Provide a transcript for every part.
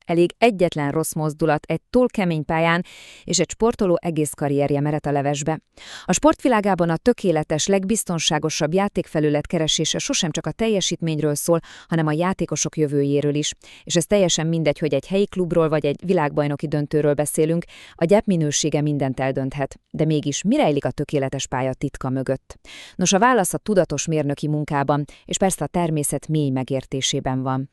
Elég egyetlen rossz mozdulat egy túl kemény pályán, és egy sportoló egész karrierje mered a levesbe. A sportvilágában a tökéletes, legbiztonságosabb játékfelület keresése sosem csak a teljesítményről szól, hanem a játékosok jövőjéről is. És ez teljesen mindegy, hogy egy helyi klubról vagy egy világbajnoki döntőről beszélünk, a gyep minősége mindent eldönthet. De mégis mi rejlik a tökéletes pálya titka mögött? Nos, a válasz a tudatos mérnöki munkában, és persze a természet mély megértésében van.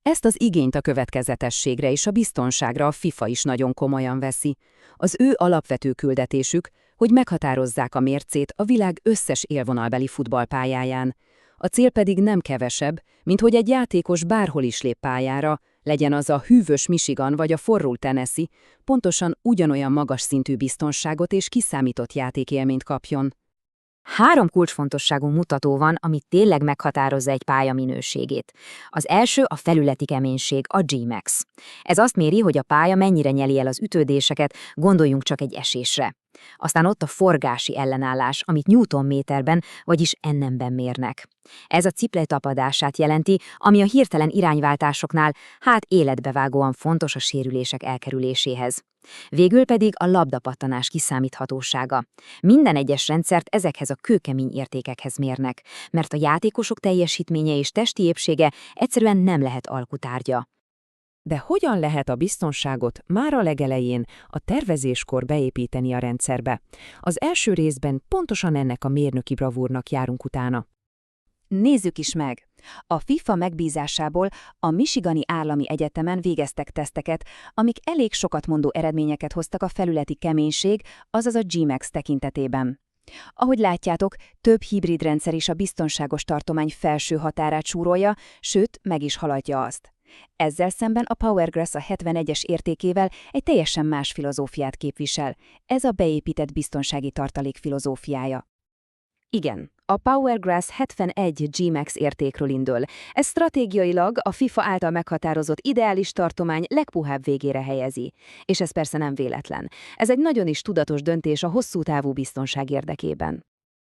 Ezt az igényt a következetességre és a biztonságra a FIFA is nagyon komolyan veszi. Az ő alapvető küldetésük, hogy meghatározzák a mércét a világ összes élvonalbeli futballpályáján. A cél pedig nem kevesebb, mint hogy egy játékos bárhol is lép pályára, legyen az a hűvös Michigan vagy a forró Tennessee, pontosan ugyanolyan magas szintű biztonságot és kiszámított játékélményt kapjon. 3 kulcsfontosságú mutató van, ami tényleg meghatározza egy pálya minőségét. Az első a felületi keménység, a G-Max. Ez azt méri, hogy a pálya mennyire nyeli el az ütődéseket, gondoljunk csak egy esésre. Aztán ott a forgási ellenállás, amit newtonméterben, vagyis NM-ben mérnek. Ez a ciple tapadását jelenti, ami a hirtelen irányváltásoknál életbevágóan fontos a sérülések elkerüléséhez. Végül pedig a labdapattanás kiszámíthatósága. Minden egyes rendszert ezekhez a kőkemény értékekhez mérnek, mert a játékosok teljesítménye és testi épsége egyszerűen nem lehet alkutárgya. De hogyan lehet a biztonságot már a legelején, a tervezéskor beépíteni a rendszerbe? Az első részben pontosan ennek a mérnöki bravúrnak járunk utána. Nézzük is meg! A FIFA megbízásából a Michigani Állami Egyetemen végeztek teszteket, amik elég sokat mondó eredményeket hoztak a felületi keménység, azaz a G-Max tekintetében. Ahogy látjátok, több hibrid rendszer is a biztonságos tartomány felső határát súrolja, sőt, meg is haladja azt. Ezzel szemben a Powergrass a 71-es értékével egy teljesen más filozófiát képvisel. Ez a beépített biztonsági tartalék filozófiája. Igen, a Powergrass 71 G-Max értékről indul. Ez stratégiailag a FIFA által meghatározott ideális tartomány legpuhább végére helyezi. És ez persze nem véletlen. Ez egy nagyon is tudatos döntés a hosszú távú biztonság érdekében.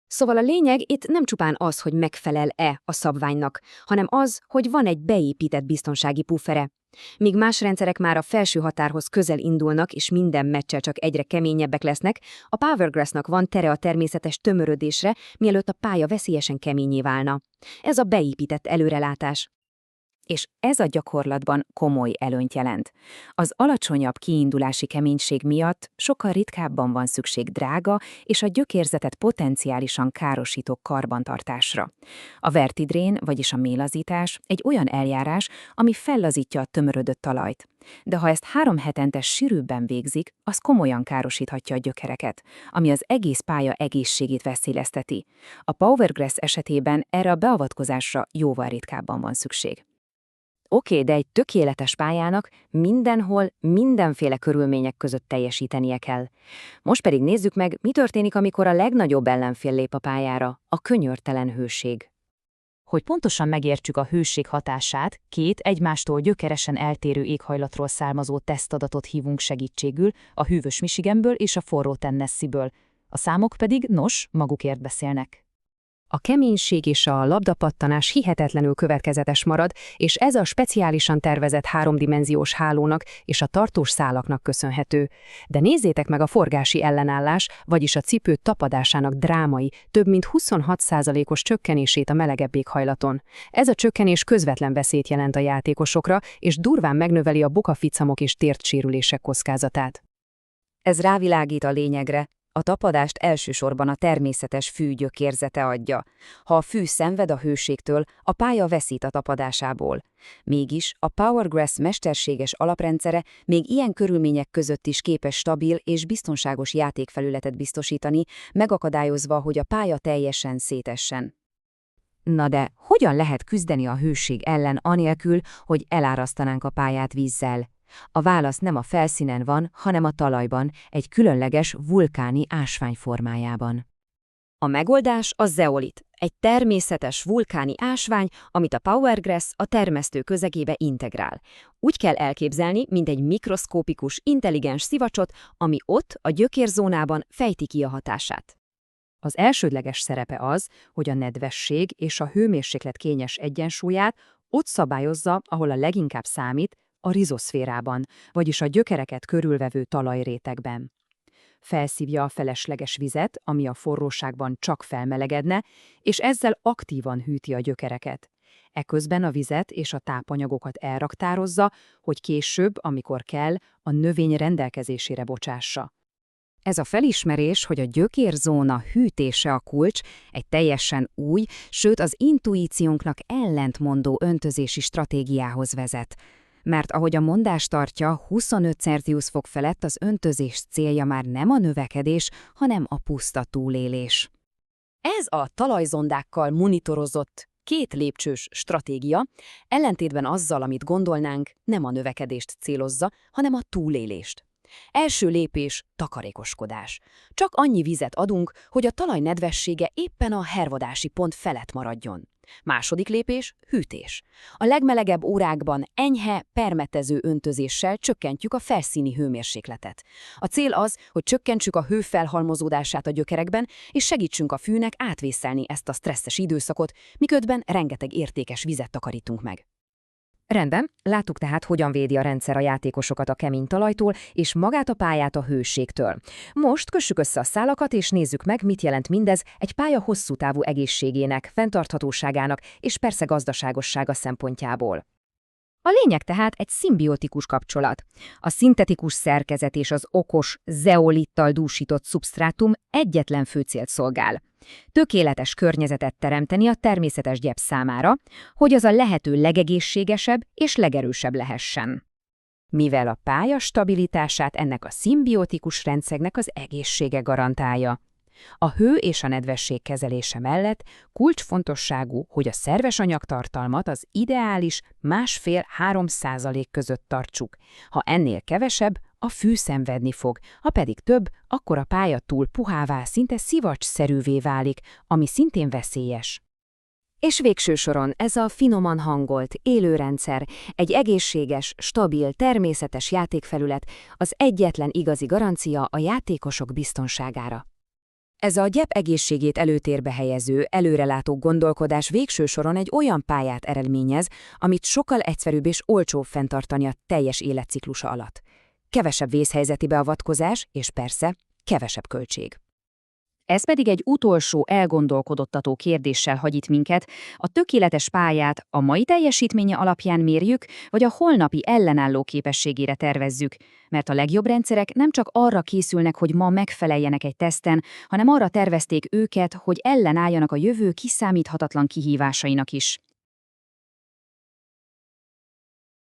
Szóval a lényeg itt nem csupán az, hogy megfelel-e a szabványnak, hanem az, hogy van egy beépített biztonsági puffere. Míg más rendszerek már a felső határhoz közel indulnak, és minden meccsel csak egyre keményebbek lesznek, a Powergrassnak van tere a természetes tömörödésre, mielőtt a pálya veszélyesen keményé válna. Ez a beépített előrelátás. És ez a gyakorlatban komoly előnyt jelent. Az alacsonyabb kiindulási keménység miatt sokkal ritkábban van szükség drága és a gyökérzetet potenciálisan károsító karbantartásra. A vertidrén, vagyis a mélazítás egy olyan eljárás, ami fellazítja a tömörödött talajt. De ha ezt 3 hetente sűrűbben végzik, az komolyan károsíthatja a gyökereket, ami az egész pálya egészségét veszélyezteti. A Powergrass esetében erre a beavatkozásra jóval ritkábban van szükség. Oké, de egy tökéletes pályának mindenhol, mindenféle körülmények között teljesítenie kell. Most pedig nézzük meg, mi történik, amikor a legnagyobb ellenfél lép a pályára, a könyörtelen hőség. Hogy pontosan megértsük a hőség hatását, 2 egymástól gyökeresen eltérő éghajlatról származó tesztadatot hívunk segítségül, a hűvös Michiganből és a forró Tennessee-ből. A számok pedig, magukért beszélnek. A keménység és a labdapattanás hihetetlenül következetes marad, és ez a speciálisan tervezett 3-dimenziós hálónak és a tartós szálaknak köszönhető. De nézzétek meg a forgási ellenállás, vagyis a cipő tapadásának drámai, több mint 26%-os csökkenését a melegebb éghajlaton. Ez a csökkenés közvetlen veszélyt jelent a játékosokra, és durván megnöveli a bokaficamok és térdsérülések kockázatát. Ez rávilágít a lényegre. A tapadást elsősorban a természetes fű gyökérzete adja. Ha a fű szenved a hőségtől, a pálya veszít a tapadásából. Mégis a Powergrass mesterséges alaprendszere még ilyen körülmények között is képes stabil és biztonságos játékfelületet biztosítani, megakadályozva, hogy a pálya teljesen szétessen. Na de hogyan lehet küzdeni a hőség ellen anélkül, hogy elárasztanánk a pályát vízzel? A válasz nem a felszínen van, hanem a talajban, egy különleges vulkáni ásvány formájában. A megoldás a zeolit, egy természetes vulkáni ásvány, amit a Powergrass a termesztő közegébe integrál. Úgy kell elképzelni, mint egy mikroszkópikus, intelligens szivacsot, ami ott, a gyökérzónában fejti ki a hatását. Az elsődleges szerepe az, hogy a nedvesség és a hőmérséklet kényes egyensúlyát ott szabályozza, ahol a leginkább számít, a rizoszférában, vagyis a gyökereket körülvevő talajrétegben. Felszívja a felesleges vizet, ami a forróságban csak felmelegedne, és ezzel aktívan hűti a gyökereket. Eközben a vizet és a tápanyagokat elraktározza, hogy később, amikor kell, a növény rendelkezésére bocsássa. Ez a felismerés, hogy a gyökérzóna hűtése a kulcs, egy teljesen új, sőt az intuíciónknak ellentmondó öntözési stratégiához vezet. Mert ahogy a mondás tartja, 25 Celsius fok felett az öntözés célja már nem a növekedés, hanem a puszta túlélés. Ez a talajzondákkal monitorozott, 2 lépcsős stratégia, ellentétben azzal, amit gondolnánk, nem a növekedést célozza, hanem a túlélést. Első lépés – takarékoskodás. Csak annyi vizet adunk, hogy a talaj nedvessége éppen a hervadási pont felett maradjon. Második lépés – hűtés. A legmelegebb órákban enyhe, permetező öntözéssel csökkentjük a felszíni hőmérsékletet. A cél az, hogy csökkentsük a hő felhalmozódását a gyökerekben, és segítsünk a fűnek átvészelni ezt a stresszes időszakot, miközben rengeteg értékes vizet takarítunk meg. Rendben, láttuk tehát, hogyan védi a rendszer a játékosokat a kemény talajtól, és magát a pályát a hőségtől. Most kössük össze a szálakat, és nézzük meg, mit jelent mindez egy pálya hosszú távú egészségének, fenntarthatóságának és persze gazdaságossága szempontjából. A lényeg tehát egy szimbiotikus kapcsolat. A szintetikus szerkezet és az okos, zeolittal dúsított szubsztrátum egyetlen fő célt szolgál. Tökéletes környezetet teremteni a természetes gyep számára, hogy az a lehető legegészségesebb és legerősebb lehessen. Mivel a pálya stabilitását ennek a szimbiotikus rendszernek az egészsége garantálja. A hő és a nedvesség kezelése mellett kulcsfontosságú, hogy a szerves anyagtartalmat az ideális 1,5–3% között tartsuk. Ha ennél kevesebb, a fű szenvedni fog, ha pedig több, akkor a pálya túl puhává, szinte szivacsszerűvé válik, ami szintén veszélyes. És végső soron ez a finoman hangolt, élő rendszer, egy egészséges, stabil, természetes játékfelület, az egyetlen igazi garancia a játékosok biztonságára. Ez a gyep egészségét előtérbe helyező, előrelátó gondolkodás végső soron egy olyan pályát eredményez, amit sokkal egyszerűbb és olcsóbb fenntartani a teljes életciklusa alatt. Kevesebb vészhelyzeti beavatkozás, és persze, kevesebb költség. Ez pedig egy utolsó elgondolkodottató kérdéssel hagy itt minket, a tökéletes pályát a mai teljesítménye alapján mérjük, vagy a holnapi ellenálló képességére tervezzük, mert a legjobb rendszerek nem csak arra készülnek, hogy ma megfeleljenek egy teszten, hanem arra tervezték őket, hogy ellenálljanak a jövő kiszámíthatatlan kihívásainak is.